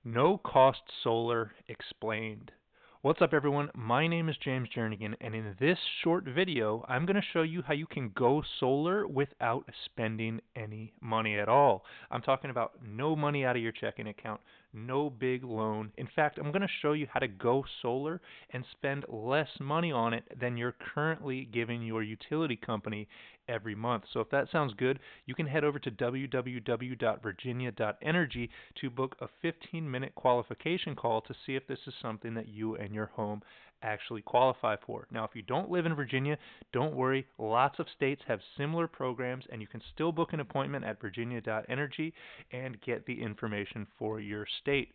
No cost solar explained. What's up, everyone? My name is James Jernigan, and in this short video, I'm going to show you how you can go solar without spending any money at all. I'm talking about no money out of your checking account, no big loan. In fact, I'm going to show you how to go solar and spend less money on it than you're currently giving your utility company every month. So if that sounds good, you can head over to www.Virginia.Energy to book a 15-minute qualification call to see if this is something that you and your home actually qualify for. Now, if you don't live in Virginia, don't worry. Lots of states have similar programs, and you can still book an appointment at Virginia.Energy and get the information for your state.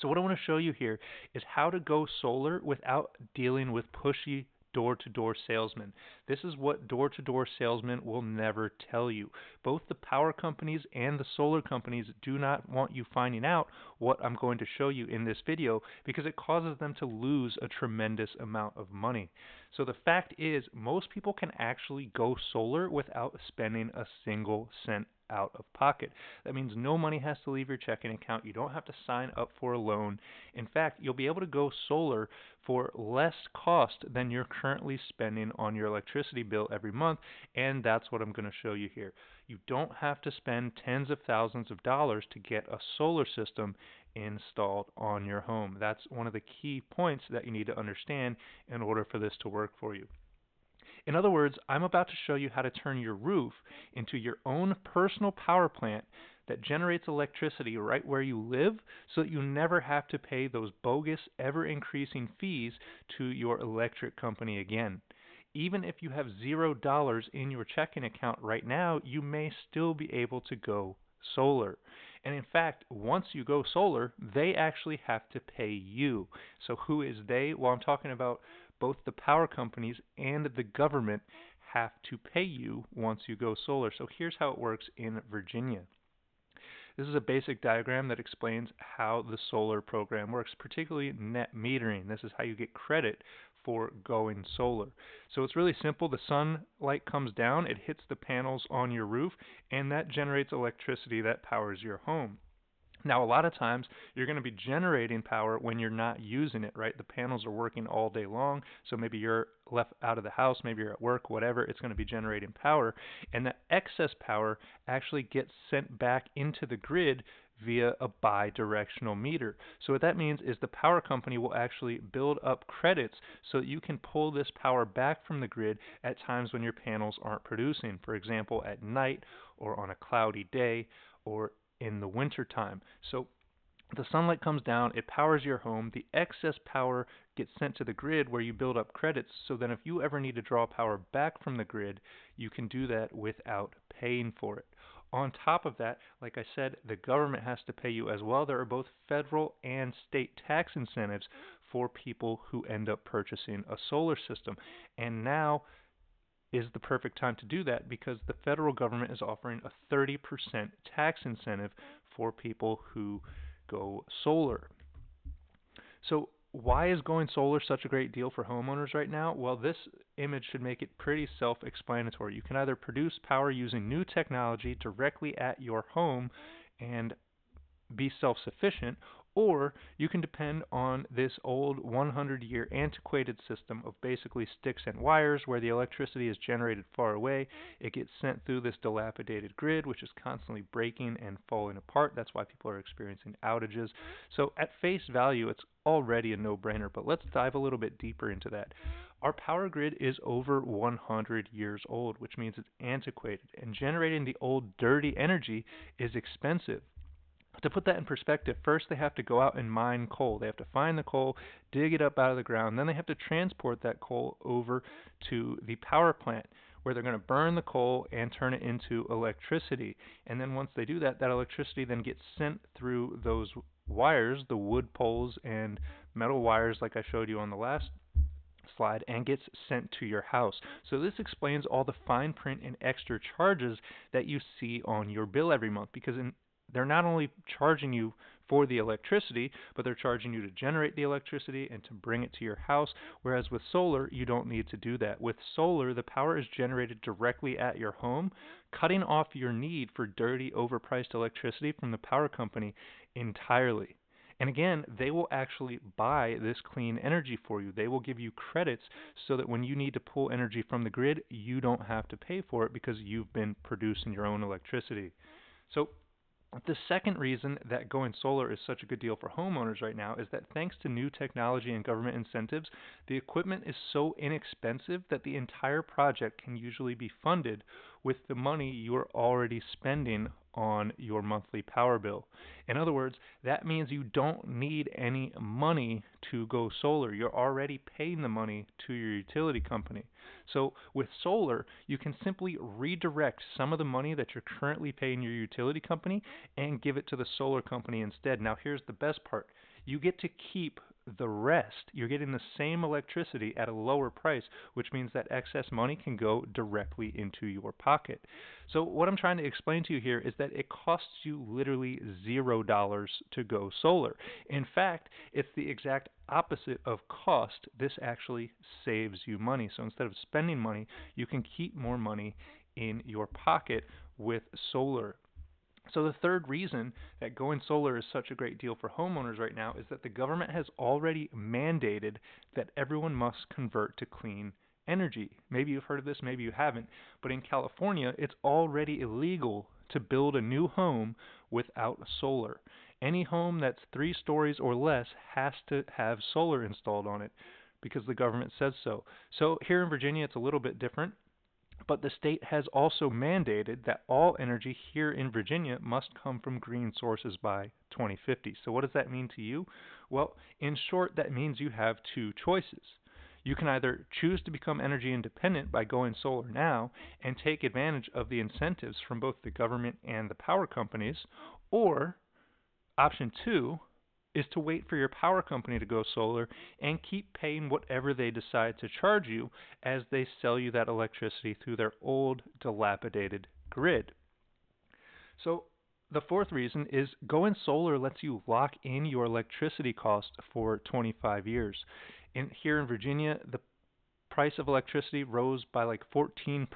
So what I want to show you here is how to go solar without dealing with pushy door-to-door salesmen. This is what door-to-door salesmen will never tell you. Both the power companies and the solar companies do not want you finding out what I'm going to show you in this video because it causes them to lose a tremendous amount of money. So the fact is, most people can actually go solar without spending a single cent out of pocket. That means no money has to leave your checking account. You don't have to sign up for a loan. In fact, you'll be able to go solar for less cost than you're currently spending on your electricity bill every month, and that's what I'm going to show you here. You don't have to spend tens of thousands of dollars to get a solar system installed on your home. That's one of the key points that you need to understand in order for this to work for you. In other words, I'm about to show you how to turn your roof into your own personal power plant that generates electricity right where you live so that you never have to pay those bogus, ever-increasing fees to your electric company again. Even if you have $0 in your checking account right now, you may still be able to go solar. And in fact, once you go solar, they actually have to pay you. So who is they? Well, I'm talking about both the power companies and the government have to pay you once you go solar. So here's how it works in Virginia. This is a basic diagram that explains how the solar program works, particularly net metering. This is how you get credit for going solar. So it's really simple. The sunlight comes down, it hits the panels on your roof, and that generates electricity that powers your home. Now, a lot of times you're going to be generating power when you're not using it, right? The panels are working all day long, so maybe you're left out of the house, maybe you're at work, whatever, it's going to be generating power. And that excess power actually gets sent back into the grid via a bi-directional meter. So what that means is the power company will actually build up credits so that you can pull this power back from the grid at times when your panels aren't producing. For example, at night or on a cloudy day or in the winter time. So the sunlight comes down, it powers your home, the excess power gets sent to the grid where you build up credits, so then if you ever need to draw power back from the grid, you can do that without paying for it. On top of that, like I said, the government has to pay you as well. There are both federal and state tax incentives for people who end up purchasing a solar system. And now is the perfect time to do that because the federal government is offering a 30% tax incentive for people who go solar. So why is going solar such a great deal for homeowners right now? Well, this image should make it pretty self-explanatory. You can either produce power using new technology directly at your home and be self-sufficient, or you can depend on this old 100-year antiquated system of basically sticks and wires where the electricity is generated far away. It gets sent through this dilapidated grid, which is constantly breaking and falling apart. That's why people are experiencing outages. So at face value, it's already a no-brainer, but let's dive a little bit deeper into that. Our power grid is over 100 years old, which means it's antiquated, and generating the old dirty energy is expensive. To put that in perspective, first they have to go out and mine coal. They have to find the coal, dig it up out of the ground, then they have to transport that coal over to the power plant where they're going to burn the coal and turn it into electricity. And then once they do that, that electricity then gets sent through those wires, the wood poles and metal wires like I showed you on the last slide, and gets sent to your house. So this explains all the fine print and extra charges that you see on your bill every month, because they're not only charging you for the electricity, but they're charging you to generate the electricity and to bring it to your house, whereas with solar, you don't need to do that. With solar, the power is generated directly at your home, cutting off your need for dirty, overpriced electricity from the power company entirely. And again, they will actually buy this clean energy for you. They will give you credits so that when you need to pull energy from the grid, you don't have to pay for it because you've been producing your own electricity. So the second reason that going solar is such a good deal for homeowners right now is that thanks to new technology and government incentives, the equipment is so inexpensive that the entire project can usually be funded with the money you are already spending on your monthly power bill. In other words, that means you don't need any money to go solar. You're already paying the money to your utility company. So with solar, you can simply redirect some of the money that you're currently paying your utility company and give it to the solar company instead. Now, here's the best part. You get to keep the rest. You're getting the same electricity at a lower price, which means that excess money can go directly into your pocket. So what I'm trying to explain to you here is that it costs you literally $0 to go solar. In fact, it's the exact opposite of cost. This actually saves you money. So instead of spending money, you can keep more money in your pocket with solar. So the third reason that going solar is such a great deal for homeowners right now is that the government has already mandated that everyone must convert to clean energy. Maybe you've heard of this, maybe you haven't, but in California, it's already illegal to build a new home without solar. Any home that's 3 stories or less has to have solar installed on it because the government says so. So here in Virginia, it's a little bit different. But the state has also mandated that all energy here in Virginia must come from green sources by 2050. So what does that mean to you? Well, in short, that means you have two choices. You can either choose to become energy independent by going solar now and take advantage of the incentives from both the government and the power companies, or option 2 is to wait for your power company to go solar and keep paying whatever they decide to charge you as they sell you that electricity through their old, dilapidated grid. So the fourth reason is going solar lets you lock in your electricity cost for 25 years. Here in Virginia, the price of electricity rose by like 14%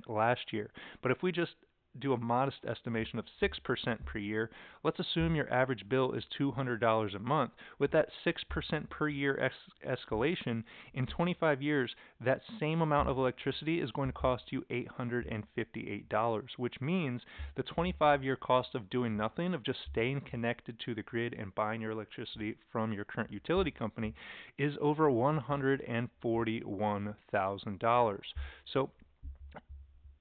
last year. But if we just do a modest estimation of 6% per year, let's assume your average bill is $200 a month. With that 6% per year escalation, in 25 years, that same amount of electricity is going to cost you $858, which means the 25-year cost of doing nothing, of just staying connected to the grid and buying your electricity from your current utility company, is over $141,000. So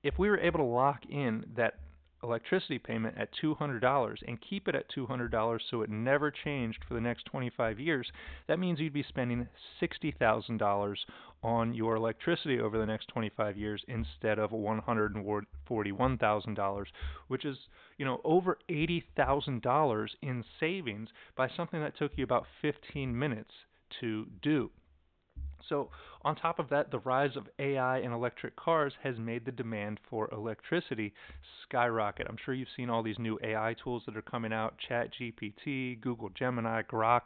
if we were able to lock in that electricity payment at $200 and keep it at $200 so it never changed for the next 25 years, that means you'd be spending $60,000 on your electricity over the next 25 years instead of $141,000, which is, over $80,000 in savings by something that took you about 15 minutes to do. So on top of that, the rise of AI and electric cars has made the demand for electricity skyrocket. I'm sure you've seen all these new AI tools that are coming out, ChatGPT, Google Gemini, Grok,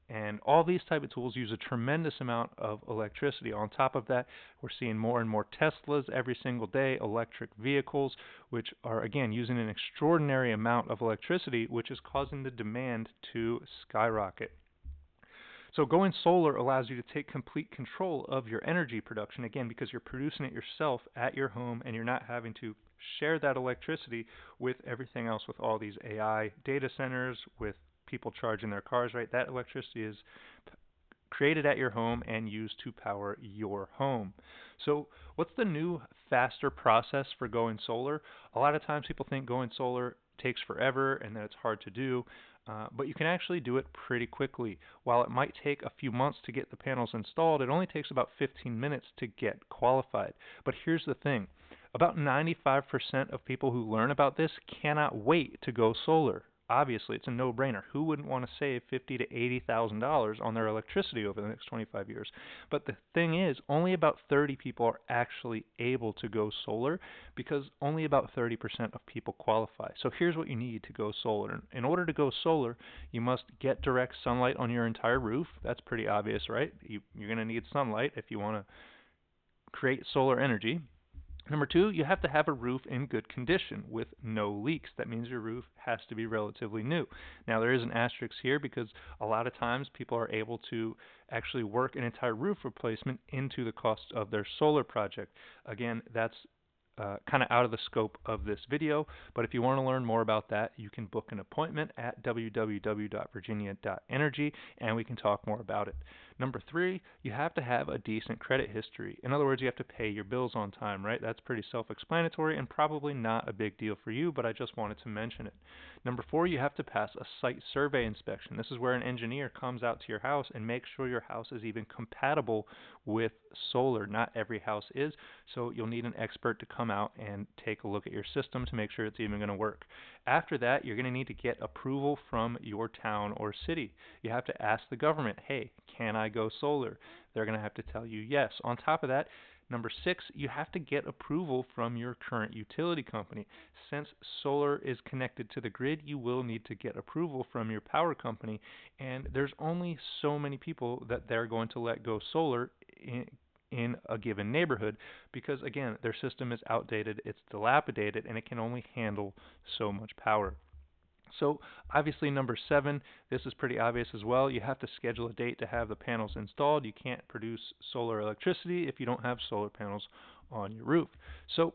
and all these type of tools use a tremendous amount of electricity. On top of that, we're seeing more and more Teslas every single day, electric vehicles, which are, again, using an extraordinary amount of electricity, which is causing the demand to skyrocket. So going solar allows you to take complete control of your energy production, again, because you're producing it yourself at your home and you're not having to share that electricity with everything else, with all these AI data centers, with people charging their cars, right? That electricity is created at your home and used to power your home. So what's the new, faster process for going solar? A lot of times people think going solar takes forever and that it's hard to do. But you can actually do it pretty quickly. While it might take a few months to get the panels installed, it only takes about 15 minutes to get qualified. But here's the thing. About 95% of people who learn about this cannot wait to go solar. Obviously, it's a no-brainer. Who wouldn't want to save $50,000 to $80,000 on their electricity over the next 25 years? But the thing is, only about 30 people are actually able to go solar because only about 30% of people qualify. So here's what you need to go solar. In order to go solar, you must get direct sunlight on your entire roof. That's pretty obvious, right? You're going to need sunlight if you want to create solar energy. Number two, you have to have a roof in good condition with no leaks. That means your roof has to be relatively new. Now, there is an asterisk here because a lot of times people are able to actually work an entire roof replacement into the cost of their solar project. Again, that's kind of out of the scope of this video, but if you want to learn more about that, you can book an appointment at www.Virginia.Energy and we can talk more about it. Number three, you have to have a decent credit history. In other words, you have to pay your bills on time, right? That's pretty self-explanatory and probably not a big deal for you, but I just wanted to mention it. Number four, you have to pass a site survey inspection. This is where an engineer comes out to your house and makes sure your house is even compatible with solar. Not every house is, so you'll need an expert to come out and take a look at your system to make sure it's even going to work. After that, you're going to need to get approval from your town or city. You have to ask the government, hey, can I go solar? They're going to have to tell you yes. On top of that, number six, you have to get approval from your current utility company. Since solar is connected to the grid, you will need to get approval from your power company, and there's only so many people that they're going to let go solar in a given neighborhood because, again, their system is outdated, it's dilapidated, and it can only handle so much power. So obviously number seven, this is pretty obvious as well. You have to schedule a date to have the panels installed. You can't produce solar electricity if you don't have solar panels on your roof. So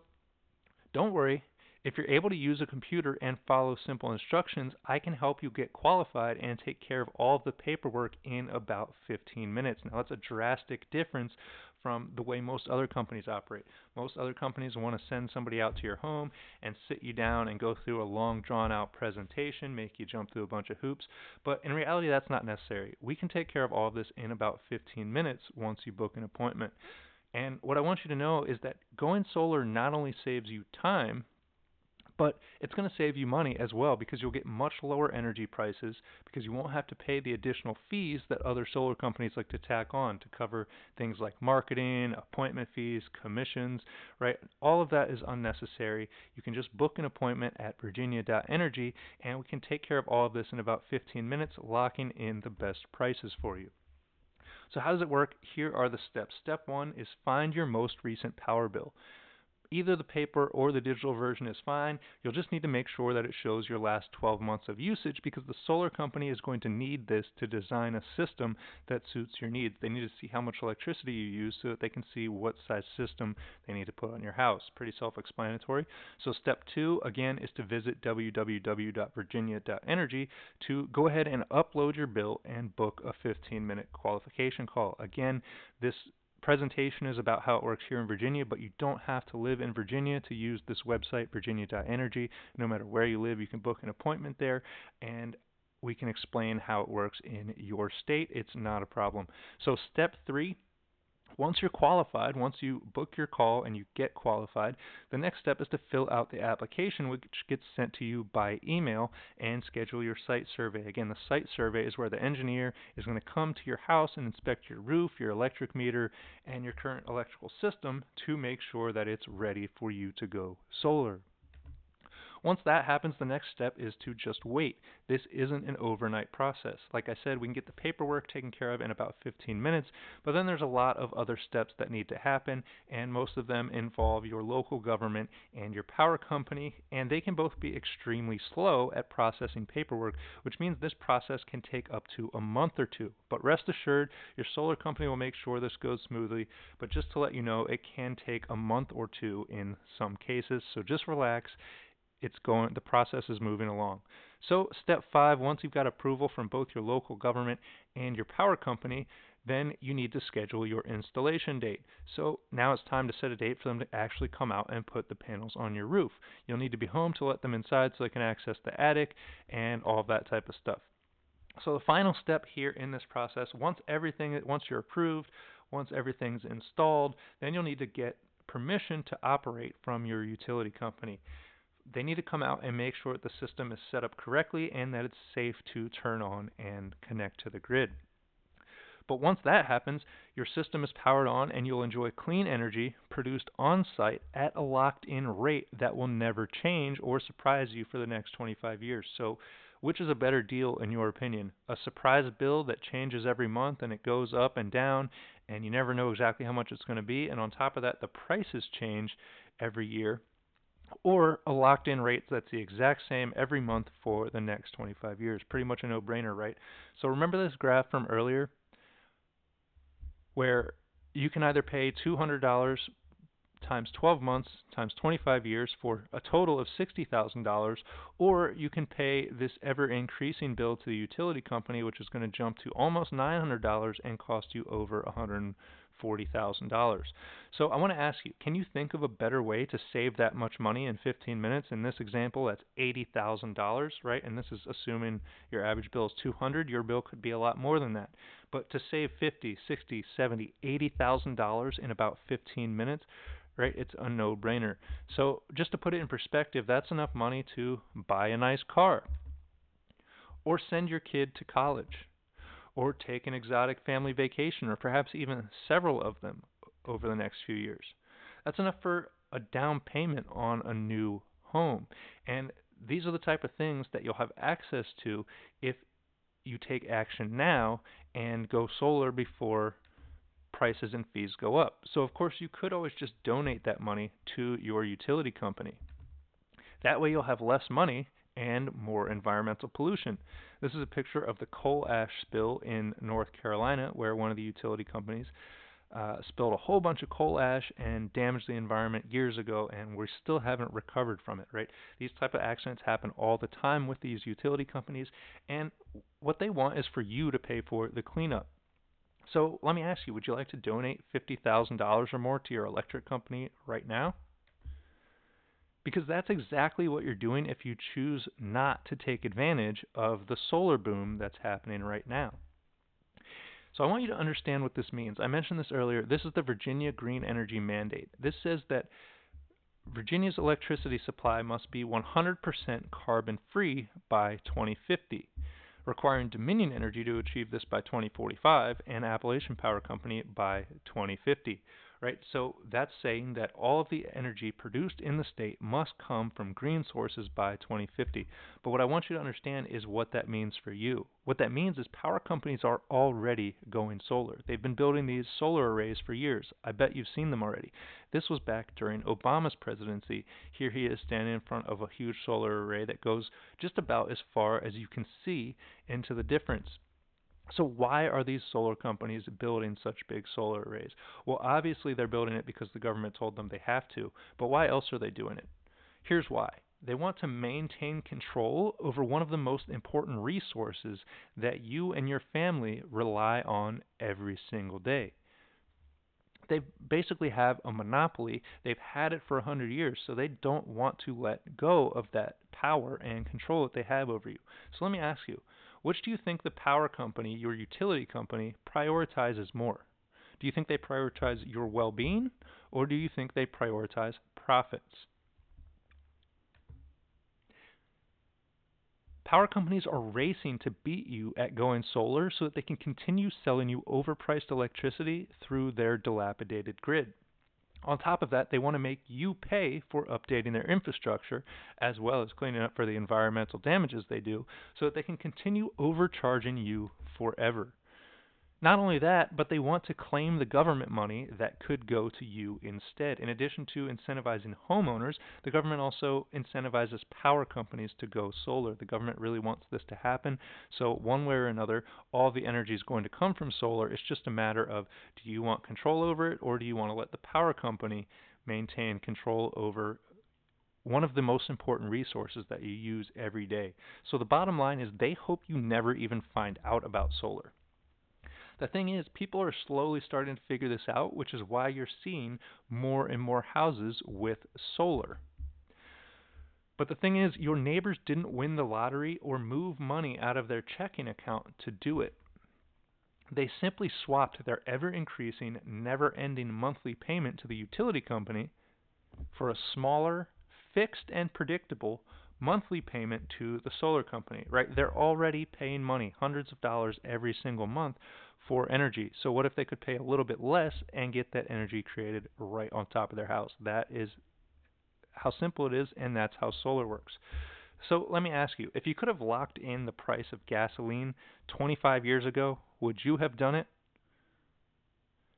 don't worry. If you're able to use a computer and follow simple instructions, I can help you get qualified and take care of all of the paperwork in about 15 minutes. Now, that's a drastic difference from the way most other companies operate. Most other companies want to send somebody out to your home and sit you down and go through a long, drawn-out presentation, make you jump through a bunch of hoops. But in reality, that's not necessary. We can take care of all of this in about 15 minutes once you book an appointment. And what I want you to know is that going solar not only saves you time, but it's going to save you money as well because you'll get much lower energy prices because you won't have to pay the additional fees that other solar companies like to tack on to cover things like marketing, appointment fees, commissions, right? All of that is unnecessary. You can just book an appointment at Virginia.Energy and we can take care of all of this in about 15 minutes, locking in the best prices for you. So how does it work? Here are the steps. Step one is find your most recent power bill. Either the paper or the digital version is fine. You'll just need to make sure that it shows your last 12 months of usage because the solar company is going to need this to design a system that suits your needs. They need to see how much electricity you use so that they can see what size system they need to put on your house. Pretty self-explanatory. So step two, again, is to visit www.Virginia.Energy to go ahead and upload your bill and book a 15-minute qualification call. Again, this presentation is about how it works here in Virginia, but you don't have to live in Virginia to use this website, Virginia.Energy. No matter where you live, you can book an appointment there, and we can explain how it works in your state. It's not a problem. So step three, once you're qualified, once you book your call and you get qualified, the next step is to fill out the application, which gets sent to you by email, and schedule your site survey. Again, the site survey is where the engineer is going to come to your house and inspect your roof, your electric meter, and your current electrical system to make sure that it's ready for you to go solar. Once that happens, the next step is to just wait. This isn't an overnight process. Like I said, we can get the paperwork taken care of in about 15 minutes, but then there's a lot of other steps that need to happen, and most of them involve your local government and your power company, and they can both be extremely slow at processing paperwork, which means this process can take up to a month or two. But rest assured, your solar company will make sure this goes smoothly, but just to let you know, it can take a month or two in some cases, so just relax. The process is moving along. So step five, once you've got approval from both your local government and your power company, then you need to schedule your installation date. So now it's time to set a date for them to actually come out and put the panels on your roof. You'll need to be home to let them inside so they can access the attic and all of that type of stuff. So the final step here in this process, once you're approved, once everything's installed, then you'll need to get permission to operate from your utility company. They need to come out and make sure that the system is set up correctly and that it's safe to turn on and connect to the grid. But once that happens, your system is powered on and you'll enjoy clean energy produced on-site at a locked-in rate that will never change or surprise you for the next 25 years. So Which is a better deal in your opinion? A surprise bill that changes every month and it goes up and down and you never know exactly how much it's going to be, and on top of that the prices change every year, or a locked in rate that's the exact same every month for the next 25 years? Pretty much a no-brainer, right? So remember this graph from earlier where you can either pay $200 times 12 months times 25 years for a total of $60,000, or you can pay this ever-increasing bill to the utility company, which is going to jump to almost $900 and cost you over $140,000. So I want to ask you, can you think of a better way to save that much money in 15 minutes? In this example, that's $80,000, right? And this is assuming your average bill is $200. Your bill could be a lot more than that. But to save $50, $60, $70, $80,000 in about 15 minutes, right? It's a no-brainer. So just to put it in perspective, that's enough money to buy a nice car, or send your kid to college, or take an exotic family vacation, or perhaps even several of them over the next few years. That's enough for a down payment on a new home. And these are the type of things that you'll have access to if you take action now and go solar before prices and fees go up. So of course you could always just donate that money to your utility company. That way you'll have less money and more environmental pollution. This is a picture of the coal ash spill in North Carolina, where one of the utility companies spilled a whole bunch of coal ash and damaged the environment years ago, and we still haven't recovered from it, right? These type of accidents happen all the time with these utility companies, and what they want is for you to pay for the cleanup. So let me ask you, would you like to donate $50,000 or more to your electric company right now? Because that's exactly what you're doing if you choose not to take advantage of the solar boom that's happening right now. So I want you to understand what this means. I mentioned this earlier. This is the Virginia Green Energy Mandate. This says that Virginia's electricity supply must be 100% carbon-free by 2050, requiring Dominion Energy to achieve this by 2045 and Appalachian Power Company by 2050. Right? So that's saying that all of the energy produced in the state must come from green sources by 2050. But what I want you to understand is what that means for you. What that means is power companies are already going solar. They've been building these solar arrays for years. I bet you've seen them already. This was back during Obama's presidency. Here he is standing in front of a huge solar array that goes just about as far as you can see into the difference. So why are these solar companies building such big solar arrays? Well, obviously they're building it because the government told them they have to, but why else are they doing it? Here's why. They want to maintain control over one of the most important resources that you and your family rely on every single day. They basically have a monopoly. They've had it for 100 years, so they don't want to let go of that power and control that they have over you. So let me ask you, which do you think the power company, your utility company, prioritizes more? Do you think they prioritize your well-being, or do you think they prioritize profits? Power companies are racing to beat you at going solar so that they can continue selling you overpriced electricity through their dilapidated grid. On top of that, they want to make you pay for updating their infrastructure as well as cleaning up for the environmental damages they do so that they can continue overcharging you forever. Not only that, but they want to claim the government money that could go to you instead. In addition to incentivizing homeowners, the government also incentivizes power companies to go solar. The government really wants this to happen. So one way or another, all the energy is going to come from solar. It's just a matter of, do you want control over it, or do you want to let the power company maintain control over one of the most important resources that you use every day? So the bottom line is they hope you never even find out about solar. The thing is, people are slowly starting to figure this out, which is why you're seeing more and more houses with solar. But the thing is, your neighbors didn't win the lottery or move money out of their checking account to do it. They simply swapped their ever-increasing, never-ending monthly payment to the utility company for a smaller, fixed and predictable monthly payment to the solar company, right? They're already paying money, hundreds of dollars every single month for energy. So what if they could pay a little bit less and get that energy created right on top of their house? That is how simple it is, and that's how solar works. So let me ask you, if you could have locked in the price of gasoline 25 years ago, would you have done it?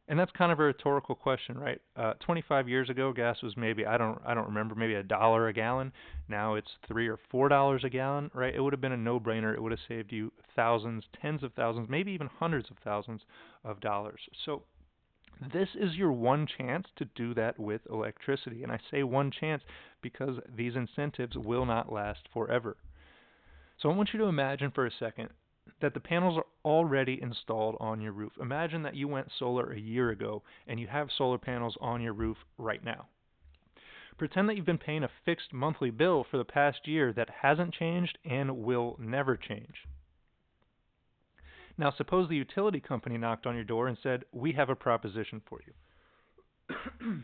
And that's kind of a rhetorical question, right? 25 years ago, gas was maybe I don't remember, maybe $1 a gallon. Now it's $3 or $4 a gallon, right? It would have been a no-brainer. It would have saved you thousands, tens of thousands, maybe even hundreds of thousands of dollars. So this is your one chance to do that with electricity, and I say one chance because these incentives will not last forever. So I want you to imagine for a second that the panels are already installed on your roof. Imagine that you went solar a year ago and you have solar panels on your roof right now. Pretend that you've been paying a fixed monthly bill for the past year that hasn't changed and will never change. Now suppose the utility company knocked on your door and said, "We have a proposition for you."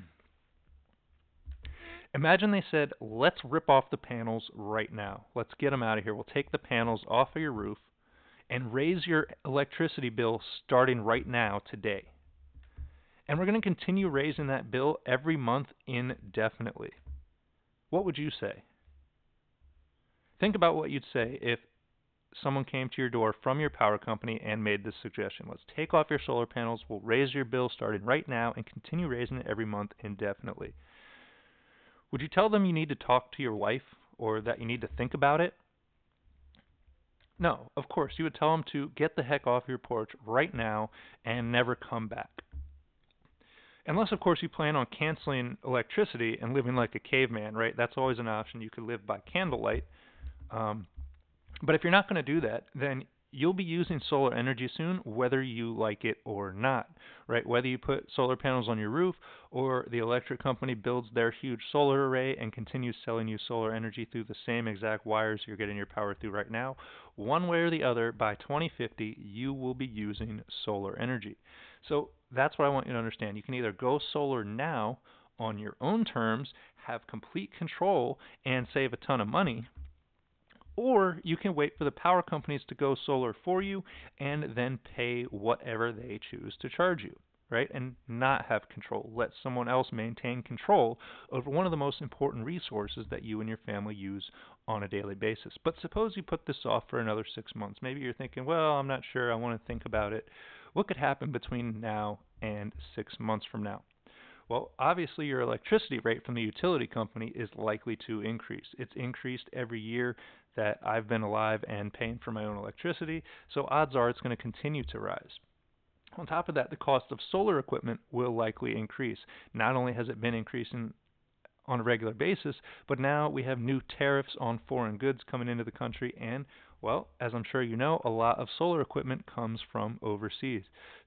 Imagine they said, "Let's rip off the panels right now. Let's get them out of here. We'll take the panels off of your roof and raise your electricity bill starting right now, today. And we're going to continue raising that bill every month indefinitely." What would you say? Think about what you'd say if someone came to your door from your power company and made this suggestion. Let's take off your solar panels, we'll raise your bill starting right now and continue raising it every month indefinitely. Would you tell them you need to talk to your wife or that you need to think about it? No, of course. You would tell them to get the heck off your porch right now and never come back. Unless, of course, you plan on canceling electricity and living like a caveman, right? That's always an option. You could live by candlelight. But if you're not going to do that, then you'll be using solar energy soon, whether you like it or not, right? Whether you put solar panels on your roof or the electric company builds their huge solar array and continues selling you solar energy through the same exact wires you're getting your power through right now, one way or the other, by 2050, you will be using solar energy. So that's what I want you to understand. You can either go solar now on your own terms, have complete control, and save a ton of money, or you can wait for the power companies to go solar for you and then pay whatever they choose to charge you, right? And not have control. Let someone else maintain control over one of the most important resources that you and your family use on a daily basis. But suppose you put this off for another 6 months. Maybe you're thinking, well, I'm not sure. I want to think about it. What could happen between now and 6 months from now? Well, obviously your electricity rate from the utility company is likely to increase. It's increased every year that I've been alive and paying for my own electricity, so odds are it's going to continue to rise. On top of that, the cost of solar equipment will likely increase. Not only has it been increasing on a regular basis, but now we have new tariffs on foreign goods coming into the country, and, well, as I'm sure you know, a lot of solar equipment comes from overseas.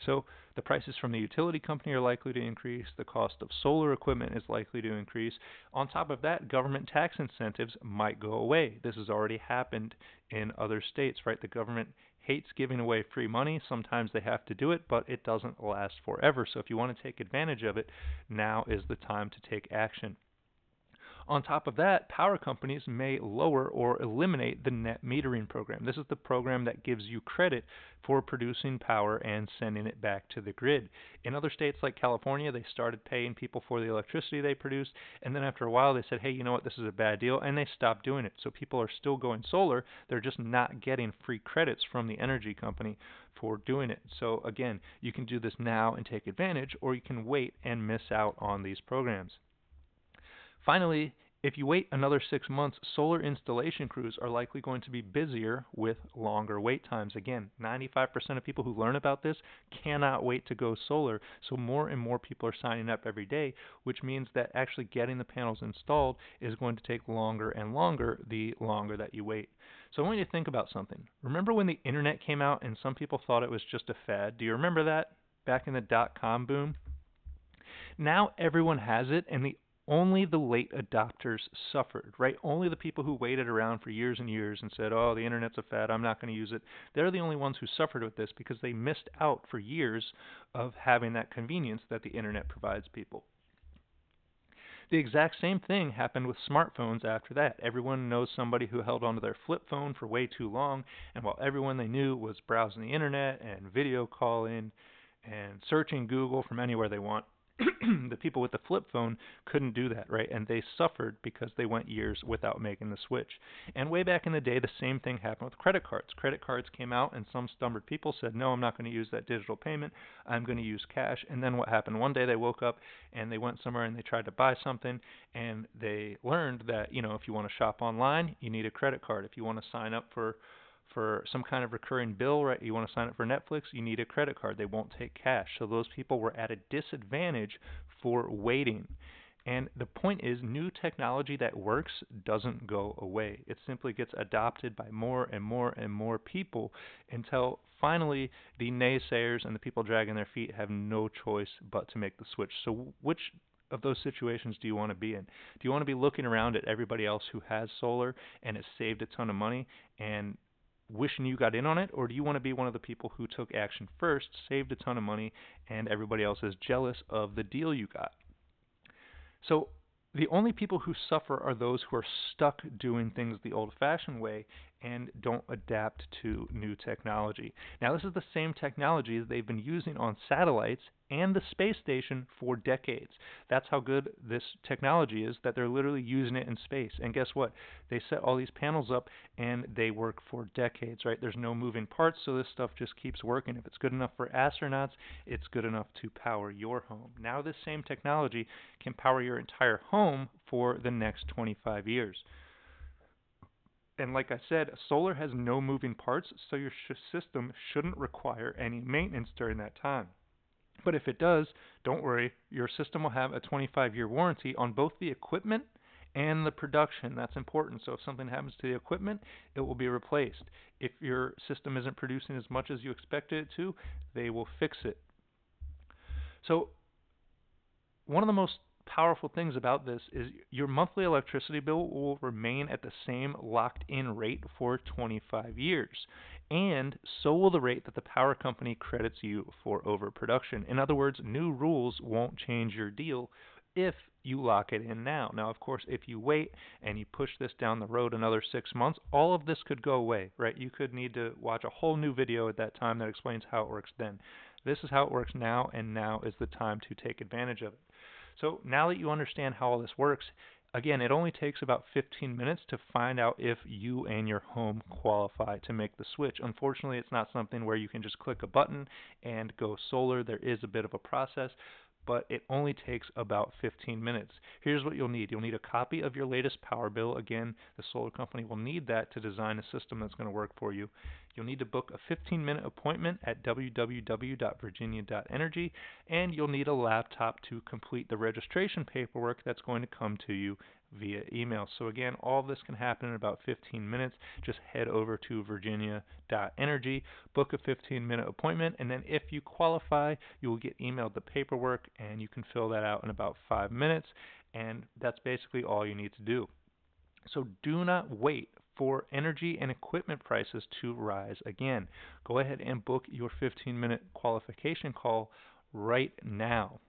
So the prices from the utility company are likely to increase, the cost of solar equipment is likely to increase. On top of that, government tax incentives might go away. This has already happened in other states, right? The government hates giving away free money. Sometimes they have to do it, but it doesn't last forever. So if you want to take advantage of it, now is the time to take action. On top of that, power companies may lower or eliminate the net metering program. This is the program that gives you credit for producing power and sending it back to the grid. In other states like California, they started paying people for the electricity they produced, and then after a while they said, hey, you know what, this is a bad deal, and they stopped doing it. So people are still going solar, they're just not getting free credits from the energy company for doing it. So again, you can do this now and take advantage, or you can wait and miss out on these programs. Finally, if you wait another 6 months, solar installation crews are likely going to be busier with longer wait times. Again, 95% of people who learn about this cannot wait to go solar, so more and more people are signing up every day, which means that actually getting the panels installed is going to take longer and longer the longer that you wait. So I want you to think about something. Remember when the internet came out and some people thought it was just a fad? Do you remember that back in the dot-com boom? Now everyone has it, and only the late adopters suffered, right? Only the people who waited around for years and years and said, oh, the internet's a fad, I'm not going to use it. They're the only ones who suffered with this because they missed out for years of having that convenience that the internet provides people. The exact same thing happened with smartphones after that. Everyone knows somebody who held onto their flip phone for way too long, and while everyone they knew was browsing the internet and video calling and searching Google from anywhere they want, The people with the flip phone couldn't do that, right? And they suffered because they went years without making the switch. And way back in the day, the same thing happened with credit cards. Credit cards came out, and some stubborn people said, no, I'm not going to use that digital payment. I'm going to use cash. And then what happened? One day they woke up and they went somewhere and they tried to buy something, and they learned that, if you want to shop online, you need a credit card. If you want to sign up for some kind of recurring bill, right? You want to sign up for Netflix, you need a credit card. They won't take cash. So those people were at a disadvantage for waiting. And the point is, new technology that works doesn't go away. It simply gets adopted by more and more and more people until finally the naysayers and the people dragging their feet have no choice but to make the switch. So which of those situations do you want to be in? Do you want to be looking around at everybody else who has solar and has saved a ton of money and wishing you got in on it, or do you want to be one of the people who took action first, saved a ton of money, and everybody else is jealous of the deal you got? So the only people who suffer are those who are stuck doing things the old-fashioned way and don't adapt to new technology. Now, this is the same technology that they've been using on satellites and the space station for decades. That's how good this technology is, that they're literally using it in space. And guess what? They set all these panels up and they work for decades, right? There's no moving parts, so this stuff just keeps working. If it's good enough for astronauts, it's good enough to power your home. Now this same technology can power your entire home for the next 25 years. And like I said, solar has no moving parts, so your system shouldn't require any maintenance during that time. But if it does, don't worry, your system will have a 25-year warranty on both the equipment and the production. That's important. So if something happens to the equipment, it will be replaced. If your system isn't producing as much as you expected it to, they will fix it. So one of the most powerful things about this is your monthly electricity bill will remain at the same locked-in rate for 25 years. And so will the rate that the power company credits you for overproduction. In other words, new rules won't change your deal if you lock it in now. Now, of course, if you wait and you push this down the road another 6 months, all of this could go away, right? You could need to watch a whole new video at that time that explains how it works then. This is how it works now, and now is the time to take advantage of it. So now that you understand how all this works, again, it only takes about 15 minutes to find out if you and your home qualify to make the switch. Unfortunately, it's not something where you can just click a button and go solar. There is a bit of a process, but it only takes about 15 minutes. Here's what you'll need. You'll need a copy of your latest power bill. Again, the solar company will need that to design a system that's going to work for you. You'll need to book a 15-minute appointment at www.Virginia.Energy, and you'll need a laptop to complete the registration paperwork that's going to come to you via email. So again, all of this can happen in about 15 minutes. Just head over to Virginia.Energy, book a 15-minute appointment, and then if you qualify, you will get emailed the paperwork, and you can fill that out in about 5 minutes, and that's basically all you need to do. So do not wait for energy and equipment prices to rise again. Go ahead and book your 15-minute qualification call right now.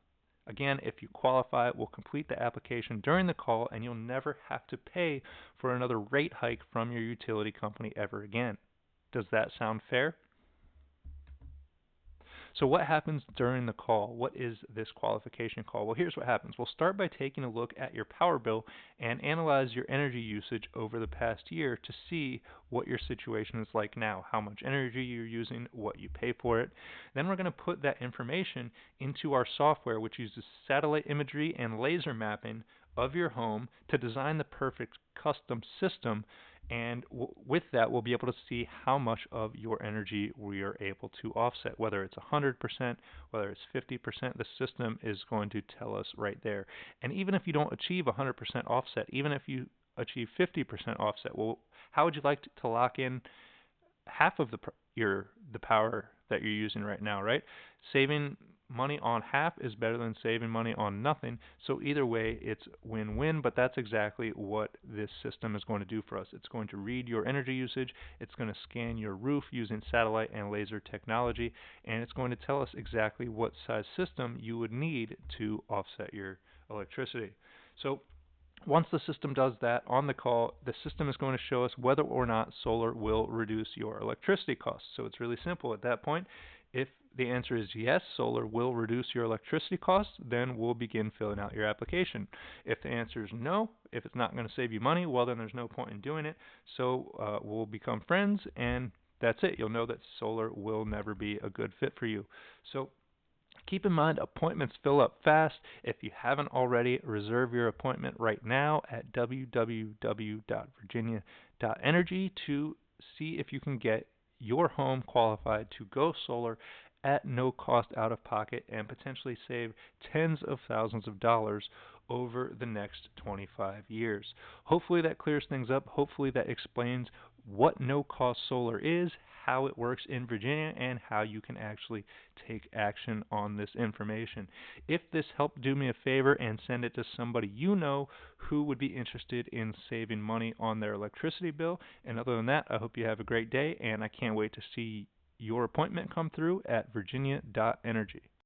Again, if you qualify, we'll complete the application during the call, and you'll never have to pay for another rate hike from your utility company ever again. Does that sound fair? So what happens during the call? What is this qualification call? Well, here's what happens. We'll start by taking a look at your power bill and analyze your energy usage over the past year to see what your situation is like now, how much energy you're using, what you pay for it. Then we're going to put that information into our software, which uses satellite imagery and laser mapping of your home to design the perfect custom system. And with that, we'll be able to see how much of your energy we are able to offset, whether it's 100%, whether it's 50%, the system is going to tell us right there. And even if you don't achieve 100% offset, even if you achieve 50% offset, well, how would you like to lock in half of the power that you're using right now, right? Saving money on half is better than saving money on nothing. So either way, it's win-win, but that's exactly what this system is going to do for us. It's going to read your energy usage, it's going to scan your roof using satellite and laser technology, and it's going to tell us exactly what size system you would need to offset your electricity. So Once the system does that on the call, the system is going to show us whether or not solar will reduce your electricity costs. So it's really simple at that point. If the answer is yes, solar will reduce your electricity costs, then we'll begin filling out your application. If the answer is no, if it's not going to save you money, well, then there's no point in doing it. So we'll become friends, and that's it. You'll know that solar will never be a good fit for you. So keep in mind, appointments fill up fast. If you haven't already, reserve your appointment right now at www.Virginia.Energy to see if you can get your home qualified to go solar at no cost out of pocket and potentially save tens of thousands of dollars over the next 25 years. Hopefully that clears things up. Hopefully that explains what no-cost solar is, how it works in Virginia, and how you can actually take action on this information. If this helped, do me a favor and send it to somebody you know who would be interested in saving money on their electricity bill. And other than that, I hope you have a great day, and I can't wait to see your appointment come through at Virginia.Energy.